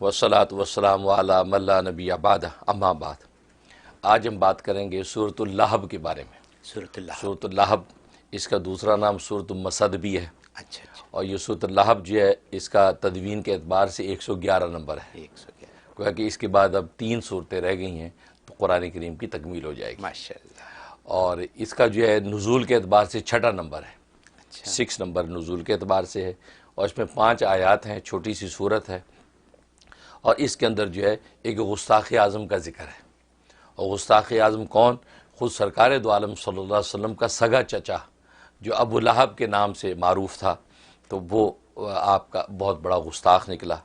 والصلاۃ والسلام علی من لا نبی بعد اما بعد۔ آج ہم بات کریں گے سورۃ اللہب کے بارے میں۔ سورۃ اللہ۔ سورۃ اللہب اس کا دوسرا نام سورۃ المسد بھی ہے، اچھا اچھا، اور یہ سورۃ اللہب جو ہے اس کا تدوین کے اعتبار سے 111 نمبر ہے، 111۔ گویا کہ اس کے بعد اب 3 صورتیں رہ گئی ہیں تو قرآن کریم کی تکمیل ہو جائے گی، ماشاء اللہ۔ اور اس کا جو ہے نزول کے اعتبار سے 6 نمبر ہے، اچھا 6 نمبر نزول کے اعتبار سے ہے، اور اس میں 5 آیات ہیں، چھوٹی سی صورت ہے، اور اس کے اندر جو ہے ایک گستاخ اعظم کا ذکر ہے۔ اور گستاخ اعظم کون؟ خود سرکار دو عالم صلی اللہ علیہ وسلم کا سگا چچا جو ابو لہب کے نام سے معروف تھا، تو وہ آپ کا بہت بڑا گستاخ نکلا،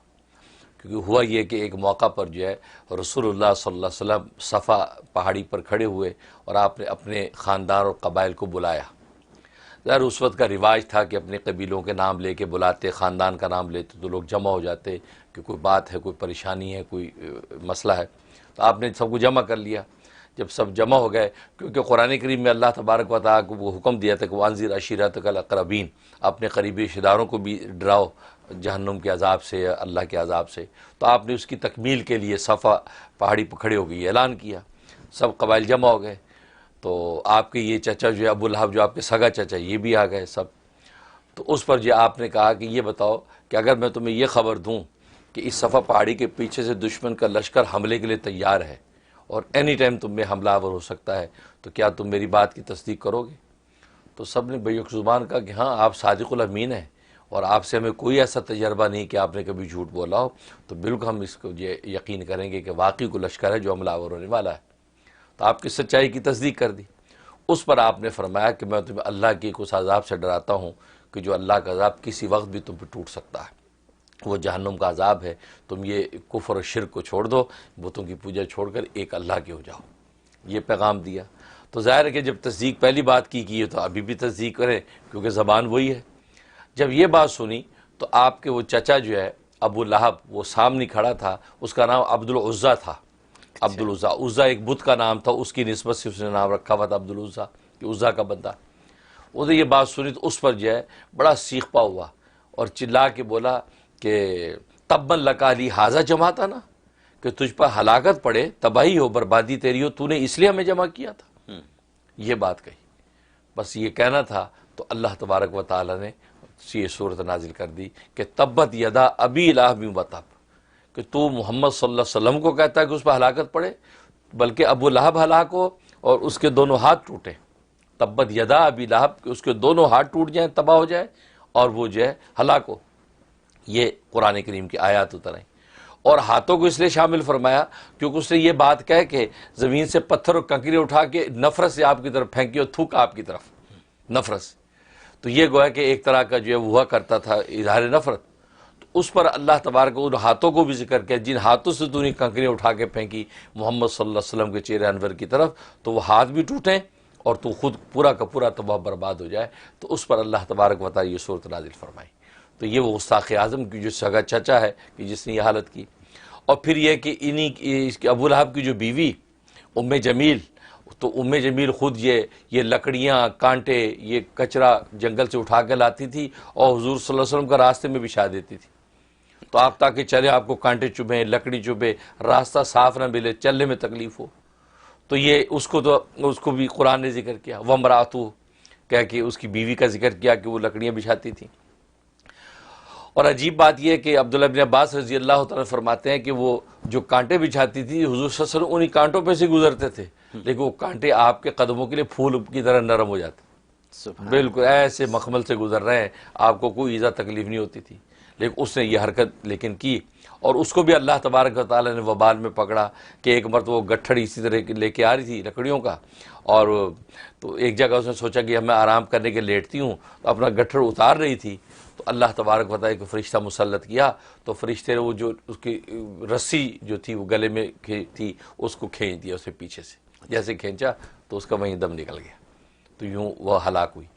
کیونکہ ہوا یہ کہ ایک موقع پر جو ہے رسول اللہ صلی اللہ علیہ وسلم صفا پہاڑی پر کھڑے ہوئے اور آپ نے اپنے خاندان اور قبائل کو بلایا۔ ظاہر اس وقت کا رواج تھا کہ اپنے قبیلوں کے نام لے کے بلاتے، خاندان کا نام لیتے تو لوگ جمع ہو جاتے کہ کوئی بات ہے، کوئی پریشانی ہے، کوئی مسئلہ ہے، تو آپ نے سب کو جمع کر لیا۔ جب سب جمع ہو گئے، کیونکہ قرآن کریم میں اللہ تبارک و تعالیٰ کو وہ حکم دیا تھا کہ وانذر عشیرتک الاقربین، اپنے قریبی رشتہ داروں کو بھی ڈراؤ جہنم کے عذاب سے یا اللہ کے عذاب سے، تو آپ نے اس کی تکمیل کے لیے صفا پہاڑی پر کھڑے ہو گئے اعلان کیا، سب قبائل جمع ہو گئے، تو آپ کے یہ چچا جو ہے ابو لہب جو آپ کے سگا چچا یہ بھی آ گئے سب۔ تو اس پر جو آپ نے کہا کہ یہ بتاؤ کہ اگر میں تمہیں یہ خبر دوں کہ اس صفا پہاڑی کے پیچھے سے دشمن کا لشکر حملے کے لیے تیار ہے اور اینی ٹائم تم میں حملہ آور ہو سکتا ہے، تو کیا تم میری بات کی تصدیق کرو گے؟ تو سب نے بیک زبان کہا کہ ہاں آپ صادق الامین ہیں، اور آپ سے ہمیں کوئی ایسا تجربہ نہیں کہ آپ نے کبھی جھوٹ بولا ہو، تو بالکل ہم اس کو یہ یقین کریں گے کہ واقعی کوئی لشکر ہے جو حملہ آور ہونے والا ہے۔ تو آپ کی سچائی کی تصدیق کر دی۔ اس پر آپ نے فرمایا کہ میں تمہیں اللہ کے اس عذاب سے ڈراتا ہوں کہ جو اللہ کا عذاب کسی وقت بھی تم پہ ٹوٹ سکتا ہے، وہ جہنم کا عذاب ہے۔ تم یہ کفر و شرک کو چھوڑ دو، بتوں کی پوجا چھوڑ کر ایک اللہ کے ہو جاؤ، یہ پیغام دیا۔ تو ظاہر ہے کہ جب تصدیق پہلی بات کی ہے تو ابھی بھی تصدیق کریں، کیونکہ زبان وہی ہے۔ جب یہ بات سنی تو آپ کے وہ چچا جو ہے ابو لہب، وہ سامنے کھڑا تھا، اس کا نام عبد العزیٰ تھا۔ عبد العزیٰ، عزیٰ ایک بت کا نام تھا، اس کی نسبت سے اس نے نام رکھا ہوا تھا عبد العزیٰ، کہ عزیٰ کا بندہ۔ وہ یہ بات سنی تو اس پر جو ہے بڑا سیخپا ہوا اور چلا کے بولا کہ تبا لک علی ھذا جمعتنا، کہ تجھ پر ہلاکت پڑے، تباہی ہو، بربادی تیری ہو، تو نے اس لیے ہمیں جمع کیا تھا۔ یہ بات کہی، بس یہ کہنا تھا تو اللہ تبارک و تعالی نے یہ صورت نازل کر دی کہ تبت یدا ابی لہب وتب، کہ تو محمد صلی اللہ علیہ وسلم کو کہتا ہے کہ اس پر ہلاکت پڑے، بلکہ ابو لہب ہلاک ہو اور اس کے دونوں ہاتھ ٹوٹیں۔ تبت یدا ابی لہب، کہ اس کے دونوں ہاتھ ٹوٹ جائیں، تباہ ہو جائے، اور وہ جو ہے ہلاک ہو۔ یہ قرآن کریم کی آیات اتر آئیں، اور ہاتھوں کو اس لیے شامل فرمایا کیونکہ اس نے یہ بات کہہ کہ زمین سے پتھر اور کنکری اٹھا کے نفرت سے آپ کی طرف پھینکی اور تھوک آپ کی طرف نفرت سے، تو یہ گویا کہ ایک طرح کا جو ہے ہوا کرتا تھا اظہار نفرت۔ تو اس پر اللہ تبارک ان ہاتھوں کو بھی ذکر کیا جن ہاتھوں سے تو نے کنکریاں اٹھا کے پھینکی محمد صلی اللہ علیہ وسلم کے چہرے انور کی طرف، تو وہ ہاتھ بھی ٹوٹیں اور تو خود پورا کا پورا تباہ برباد ہو جائے۔ تو اس پر اللہ تبارک و تعالی یہ صورت نازل فرمائی۔ تو یہ وہ گستاخ اعظم کی جو سگا چچا ہے کہ جس نے یہ حالت کی۔ اور پھر یہ کہ ابو لہب کی جو بیوی ام جمیل، تو ام جمیل خود یہ لکڑیاں، کانٹے، یہ کچرا جنگل سے اٹھا کے لاتی تھی اور حضور صلی اللہ علیہ وسلم کا راستے میں بچھا دیتی تھی، تو آپ تاکہ چلے، آپ کو کانٹے چبھیں، لکڑی چبھے، راستہ صاف نہ ملے، چلنے میں تکلیف ہو۔ تو یہ اس کو بھی قرآن نے ذکر کیا، وامرأتہ، کہہ کہ اس کی بیوی کا ذکر کیا کہ وہ لکڑیاں بچھاتی تھیں۔ اور عجیب بات یہ ہے کہ عبداللہ بن عباس رضی اللہ تعالیٰ فرماتے ہیں کہ وہ جو کانٹے بچھاتی تھی حضور صلی اللہ علیہ وسلم انہی کانٹوں پہ سے گزرتے تھے، لیکن وہ کانٹے آپ کے قدموں کے لیے پھول کی طرح نرم ہو جاتے، بالکل ایسے مخمل سے گزر رہے ہیں، آپ کو کوئی ایذا تکلیف نہیں ہوتی تھی، لیکن اس نے یہ حرکت لیکن کی، اور اس کو بھی اللہ تبارک و تعالیٰ نے وبال میں پکڑا کہ ایک مرتبہ وہ گٹھڑ اسی طرح لے کے آ رہی تھی لکڑیوں کا، اور تو ایک جگہ اس نے سوچا کہ میں آرام کرنے کے لیٹتی ہوں، تو اپنا گٹھڑ اتار رہی تھی، تو اللہ تبارک و تعالیٰ کو فرشتہ مسلط کیا، تو فرشتے نے وہ جو اس کی رسی جو تھی وہ گلے میں تھی اس کو کھینچ دیا، اسے پیچھے سے جیسے کھینچا تو اس کا وہیں دم نکل گیا، تو یوں وہ ہلاک ہوئی۔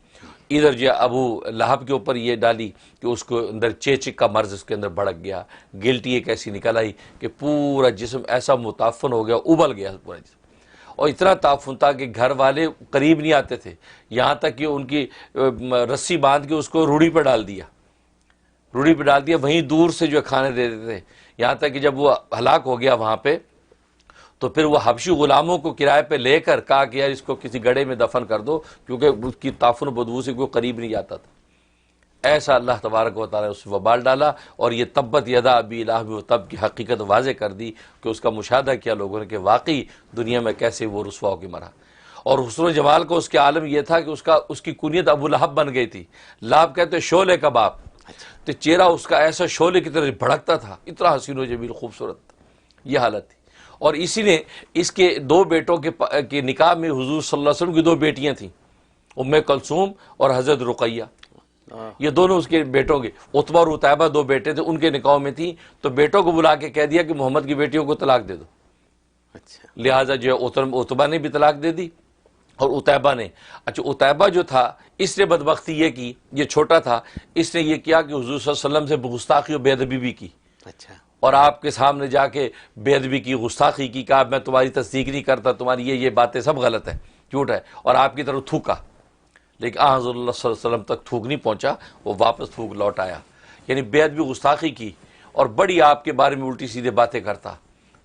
ادھر جو ابو لہب کے اوپر یہ ڈالی کہ اس کو اندر چیچک کا مرض اس کے اندر بھڑک گیا، گلٹی ایک ایسی نکل آئی کہ پورا جسم ایسا متعفن ہو گیا، ابل گیا پورا جسم، اور اتنا تعفن تھا کہ گھر والے قریب نہیں آتے تھے، یہاں تک کہ ان کی رسی باندھ کے اس کو روڑی پہ ڈال دیا، وہیں دور سے جو کھانے دے دیتے تھے یہاں تک کہ جب وہ ہلاک ہو گیا وہاں پہ تو پھر وہ حبشی غلاموں کو کرائے پہ لے کر کہا کہ یار اس کو کسی گڑھے میں دفن کر دو، کیونکہ اس کی تعفن و بدبو سے کوئی قریب نہیں جاتا تھا۔ ایسا اللہ تبارک و تعالیٰ نے اس وبال ڈالا، اور یہ تبت یدا ابی لہب و تب کی حقیقت واضح کر دی کہ اس کا مشاہدہ کیا لوگوں نے کہ واقعی دنیا میں کیسے وہ رسوا ہو کے مرا۔ اور حسن و جمال کو اس کے عالم یہ تھا کہ اس کی کنیت ابو لہب بن گئی تھی۔ لہب کہتے شعلے کا باپ، تو چہرہ اس کا ایسا شعلے کی طرح بھڑکتا تھا، اتنا حسین و جمیل خوبصورت، یہ حالت تھی۔ اور اسی نے اس کے دو بیٹوں کے نکاح میں حضور صلی اللہ علیہ وسلم کی دو بیٹیاں تھیں، ام کلثوم اور حضرت رقیہ، یہ دونوں اس کے بیٹوں کے، عتبہ اور عتیبہ دو بیٹے تھے، ان کے نکاح میں تھیں، تو بیٹوں کو بلا کے کہہ دیا کہ محمد کی بیٹیوں کو طلاق دے دو۔ اچھا، لہٰذا جو ہے عتبہ نے بھی طلاق دے دی اور عتیبہ نے، اچھا عتیبہ جو تھا اس نے بدبختی یہ کی، یہ چھوٹا تھا، اس نے یہ کیا کہ حضور صلی اللہ علیہ وسلم سے گستاخی و بے ادبی بھی کی، اچھا، اور آپ کے سامنے جا کے بے ادبی کی، گستاخی کی، کہا میں تمہاری تصدیق نہیں کرتا، تمہاری یہ باتیں سب غلط ہیں، جھوٹ ہے، اور آپ کی طرف تھوکا، لیکن حضور اللہ صلی اللہ علیہ وسلم تک تھوک نہیں پہنچا، وہ واپس تھوک لوٹ آیا، یعنی بے ادبی گستاخی کی اور بڑی آپ کے بارے میں الٹی سیدھے باتیں کرتا۔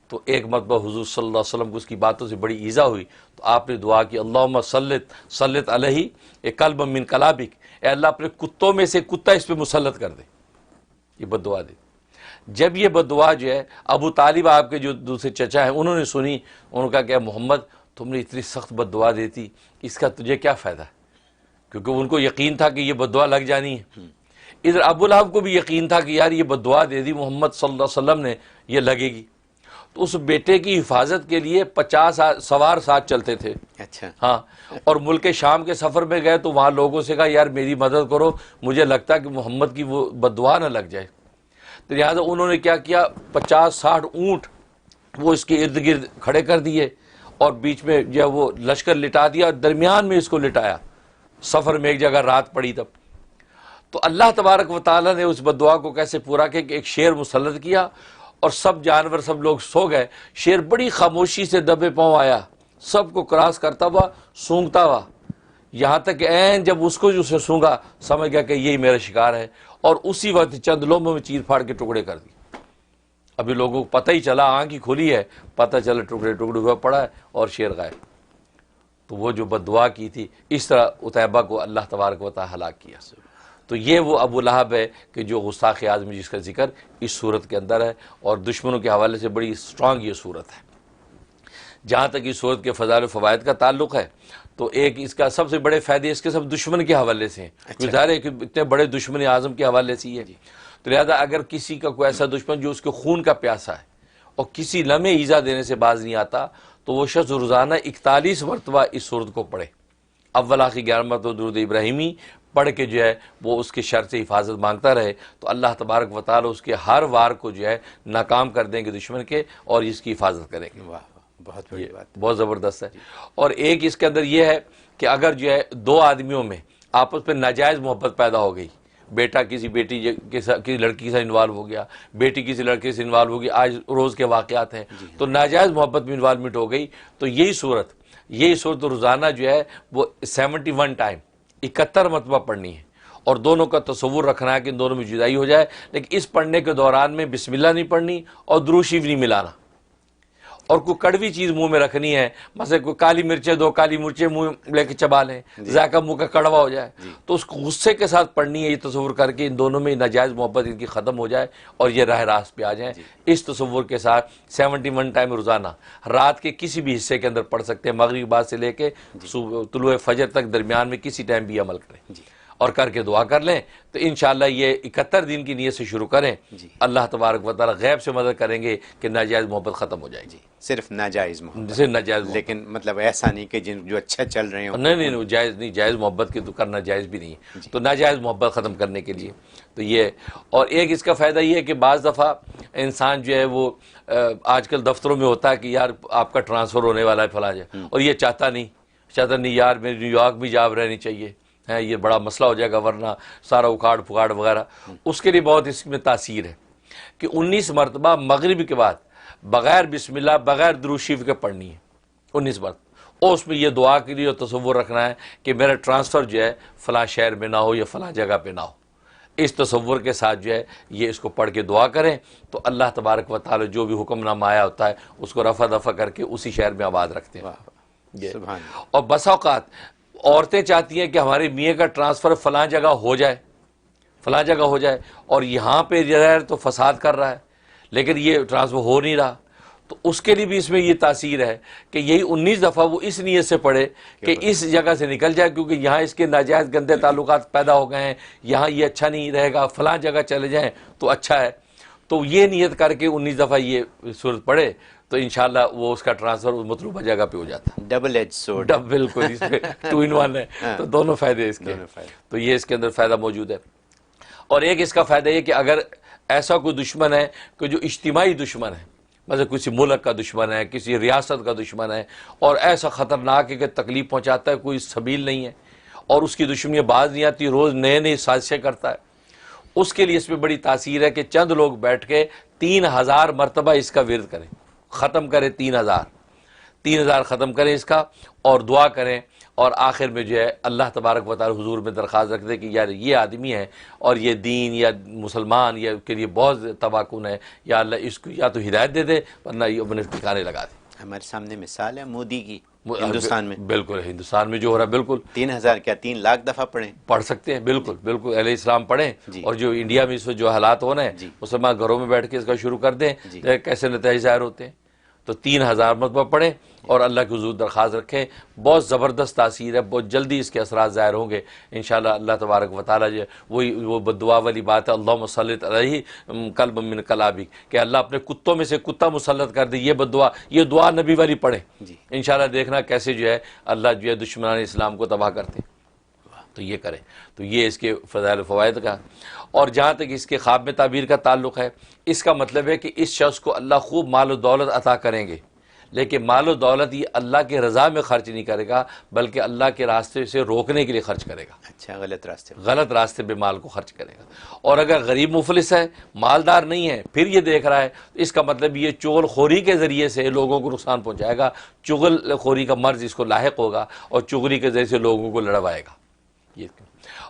تو ایک مرتبہ حضور صلی اللہ علیہ وسلم کو اس کی باتوں سے بڑی ایذا ہوئی، تو آپ نے دعا کی اللہم سلط علیہ ایک کلب من کلابک، اے اللہ اپنے کتوں میں سے کتا اس پہ مسلط کر دے، یہ بد دعا دی۔ جب یہ بد دعا جو ہے ابو طالب آپ کے جو دوسرے چچا ہیں انہوں نے سنی، انہوں نے کہا کہ محمد تم نے اتنی سخت بد دعا دی تھی، اس کا تجھے کیا فائدہ ہے، کیونکہ ان کو یقین تھا کہ یہ بد دعا لگ جانی ہے۔ ادھر ابو لہب کو بھی یقین تھا کہ یار یہ بد دعا دے دی محمد صلی اللہ علیہ وسلم نے، یہ لگے گی، تو اس بیٹے کی حفاظت کے لیے 50 سوار ساتھ چلتے تھے۔ اچھا، ہاں، اور ملک شام کے سفر میں گئے تو وہاں لوگوں سے کہا یار میری مدد کرو، مجھے لگتا ہے کہ محمد کی وہ بد دعا نہ لگ جائے، تو لہٰذا انہوں نے کیا کیا، 50-60 اونٹ وہ اس کے ارد گرد کھڑے کر دیے، اور بیچ میں جو ہے وہ لشکر لٹا دیا، اور درمیان میں اس کو لٹایا، سفر میں ایک جگہ رات پڑی تب۔ تو اللہ تبارک و تعالیٰ نے اس بد دعا کو کیسے پورا کیا کہ ایک شیر مسلط کیا، اور سب جانور سب لوگ سو گئے، شیر بڑی خاموشی سے دبے پاؤں آیا، سب کو کراس کرتا ہوا، سونگتا ہوا، یہاں تک کہ عین جب اس کو جو اسے سونگا سمجھ گیا کہ یہی میرا شکار ہے، اور اسی وقت چند لمحوں میں چیر پھاڑ کے ٹکڑے کر دی۔ ابھی لوگوں کو پتہ ہی چلا، آنکھ ہی کھلی ہے، پتہ چلا ٹکڑے ٹکڑے ہوا پڑا ہے اور شیر غائب۔ تو وہ جو بد دعا کی تھی، اس طرح عتیبہ کو اللہ تبارک و تعالی ہلاک کیا۔ تو یہ وہ ابو لہب ہے کہ جو گستاخ اعظم جس کا ذکر اس صورت کے اندر ہے، اور دشمنوں کے حوالے سے بڑی اسٹرانگ یہ صورت ہے۔ جہاں تک اس صورت کے فضائل و فوائد کا تعلق ہے تو ایک اس کا سب سے بڑے فائدے اس کے سب دشمن کے حوالے سے ہیں، ظاہر ہے کہ اتنے بڑے دشمن اعظم کے حوالے سے ہی ہے، تو لہذا اگر کسی کا کوئی ایسا دشمن جو اس کے خون کا پیاسا ہے اور کسی لمحے ایذا دینے سے باز نہیں آتا، تو وہ شخص روزانہ 41 مرتبہ اس صورت کو پڑھے، اول آخر 11 مرتبہ درود ابراہیمی پڑھ کے جو ہے وہ اس کے شر سے حفاظت مانگتا رہے، تو اللہ تبارک و تعالی اس کے ہر وار کو جو ہے ناکام کر دیں گے دشمن کے، اور اس کی حفاظت کریں گے۔ واہ، بہت بڑی بات، بہت زبردست ہے۔ اور ایک اس کے اندر یہ ہے کہ اگر جو ہے دو آدمیوں میں آپس میں ناجائز محبت پیدا ہو گئی، بیٹا کسی بیٹی کسی لڑکی کے ساتھ انوالو ہو گیا، بیٹی کسی لڑکے سے انوالو ہو گئی، آج روز کے واقعات ہیں، تو ناجائز محبت میں انوالومنٹ ہو گئی، تو یہی صورت روزانہ جو ہے وہ 71 ٹائم 71 مرتبہ پڑھنی ہے، اور دونوں کا تصور رکھنا ہے کہ ان دونوں میں جدائی ہو جائے، لیکن اس پڑھنے کے دوران میں بسم اللہ نہیں پڑھنی اور درود شریف نہیں ملانا، اور کوئی کڑوی چیز منہ میں رکھنی ہے، مثلا کوئی کالی مرچیں، 2 کالی مرچیں منہ لے کے چبا لیں، ذائقہ منہ کا کڑوا ہو جائے، تو اس کو غصے کے ساتھ پڑھنی ہے، یہ تصور کر کے ان دونوں میں ناجائز محبت ان کی ختم ہو جائے اور یہ راہ راست پہ آ جائیں، اس تصور کے ساتھ 71 ٹائم روزانہ رات کے کسی بھی حصے کے اندر پڑھ سکتے ہیں، مغرب بعد سے لے کے طلوع فجر تک درمیان میں کسی ٹائم بھی عمل کریں اور کر کے دعا کر لیں، تو انشاءاللہ یہ 71 دن کی نیت سے شروع کریں، اللہ تبارک و تعالی غیب سے مدد کریں گے کہ ناجائز محبت ختم ہو جائے گی۔ صرف ناجائز محبت، جسے ناجائز محبت، لیکن مطلب ایسا نہیں کہ جو اچھا چل رہے ہوں، نہیں جائز نہیں، جائز محبت کی تو کرنا جائز بھی نہیں ہے، تو ناجائز محبت ختم کرنے کے لیے تو یہ، اور ایک اس کا فائدہ یہ ہے کہ بعض دفعہ انسان جو ہے وہ آج کل دفتروں میں ہوتا ہے کہ یار آپ کا ٹرانسفر ہونے والا ہے فلاں جگہ، اور یہ چاہتا نہیں یار میری نیو یارک میں جاب رہنی چاہیے، یہ بڑا مسئلہ ہو جائے گا ورنہ سارا اکھاڑ پھکاڑ وغیرہ، اس کے لیے بہت اس میں تاثیر ہے کہ 19 مرتبہ مغرب کے بعد بغیر بسم اللہ بغیر درود شریف کے پڑھنی ہے 19 مرتبہ، اور اس میں یہ دعا کے لیے تصور رکھنا ہے کہ میرا ٹرانسفر جو ہے فلاں شہر میں نہ ہو یا فلاں جگہ پہ نہ ہو، اس تصور کے ساتھ جو ہے یہ اس کو پڑھ کے دعا کریں تو اللہ تبارک و تعالی جو بھی حکم نامہ آیا ہوتا ہے اس کو رفع دفع کر کے اسی شہر میں آباد رکھتے ہیں. سبحان اللہ. اور بس اوقات عورتیں چاہتی ہیں کہ ہمارے میاں کا ٹرانسفر فلاں جگہ ہو جائے، فلاں جگہ ہو جائے، اور یہاں پہ جو ہے تو فساد کر رہا ہے لیکن یہ ٹرانسفر ہو نہیں رہا. تو اس کے لیے بھی اس میں یہ تاثیر ہے کہ یہی 19 دفعہ وہ اس نیت سے پڑھے کہ اس جگہ سے نکل جائے، کیونکہ یہاں اس کے ناجائز گندے تعلقات پیدا ہو گئے ہیں، یہاں یہ اچھا نہیں رہے گا، فلاں جگہ چلے جائیں تو اچھا ہے. تو یہ نیت کر کے 19 دفعہ یہ صورت پڑھے تو انشاءاللہ وہ اس کا ٹرانسفر مطلوبہ جگہ پہ ہو جاتا ہے. Double edge sword. بالکل، اس میں 2 in 1 ہے تو دونوں فائدے اس کے، تو یہ اس کے اندر فائدہ موجود ہے. اور ایک اس کا فائدہ یہ کہ اگر ایسا کوئی دشمن ہے کہ جو اجتماعی دشمن ہے، مثلا کسی ملک کا دشمن ہے، کسی ریاست کا دشمن ہے اور ایسا خطرناک ہے کہ تکلیف پہنچاتا ہے، کوئی سبیل نہیں ہے اور اس کی دشمنی باز نہیں آتی، روز نئے نئے سازشیں کرتا ہے، اس کے لیے اس میں بڑی تاثیر ہے کہ چند لوگ بیٹھ کے 3000 مرتبہ اس کا ورد کریں، ختم کریں 3000 ختم کریں اس کا اور دعا کریں. اور آخر میں جو ہے اللہ تبارک و تعالی حضور میں درخواست رکھ دے کہ یار یہ آدمی ہے اور یہ دین یا مسلمان یا کے لیے بہت تباہ کن ہے، یا اللہ اس کو یا تو ہدایت دے دے ورنہ یہ اپنے ٹھکانے لگا دے. ہمارے سامنے مثال ہے مودی کی ہندوستان میں. بالکل ہندوستان میں جو ہو رہا ہے، بالکل 3000 کیا 3 لاکھ دفعہ پڑھیں، پڑھ سکتے ہیں. بالکل بالکل علیہ السلام پڑھیں. جی. اور جو انڈیا میں اس وقت جو حالات ہو رہے ہیں جی. مسلمان گھروں میں بیٹھ کے اس کا شروع کر دیں، جی. کیسے نتائج ظاہر ہوتے ہیں. تو 3000 مرتبہ پڑھیں اور اللہ کے حضور درخواست رکھیں. بہت زبردست تاثیر ہے، بہت جلدی اس کے اثرات ظاہر ہوں گے انشاءاللہ. اللہ تبارک و تعالیٰ جو وہ دعا والی بات ہے، اللہم صلِّ علیہ قلب من قلابک، کہ اللہ اپنے کتوں میں سے کتا مسلط کر دے. یہ بدعا، یہ دعا نبی والی پڑھیں جی. انشاءاللہ. دیکھنا کیسے جو ہے اللہ جو ہے دشمنان اسلام کو تباہ کرتے ہیں. تو یہ کریں. تو یہ اس کے فضائل و فوائد کا. اور جہاں تک اس کے خواب میں تعبیر کا تعلق ہے، اس کا مطلب ہے کہ اس شخص کو اللہ خوب مال و دولت عطا کریں گے، لیکن مال و دولت یہ اللہ کے رضا میں خرچ نہیں کرے گا بلکہ اللہ کے راستے سے روکنے کے لیے خرچ کرے گا. اچھا، غلط راستے پہ مال کو خرچ کرے گا. اور اگر غریب مفلس ہے، مالدار نہیں ہے، پھر یہ دیکھ رہا ہے، اس کا مطلب یہ چغل خوری کے ذریعے سے لوگوں کو نقصان پہنچائے گا. چغل خوری کا مرض اس کو لاحق ہوگا اور چغلی کے ذریعے سے لوگوں کو لڑوائے گا. یہ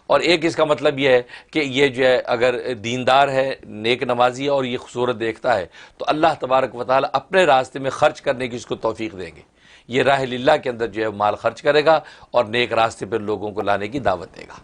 اور ایک اس کا مطلب یہ ہے کہ یہ جو ہے اگر دیندار ہے، نیک نمازی ہے اور یہ صورت دیکھتا ہے تو اللہ تبارک و تعالی اپنے راستے میں خرچ کرنے کی اس کو توفیق دیں گے. یہ راہ للہ کے اندر جو ہے مال خرچ کرے گا اور نیک راستے پر لوگوں کو لانے کی دعوت دے گا.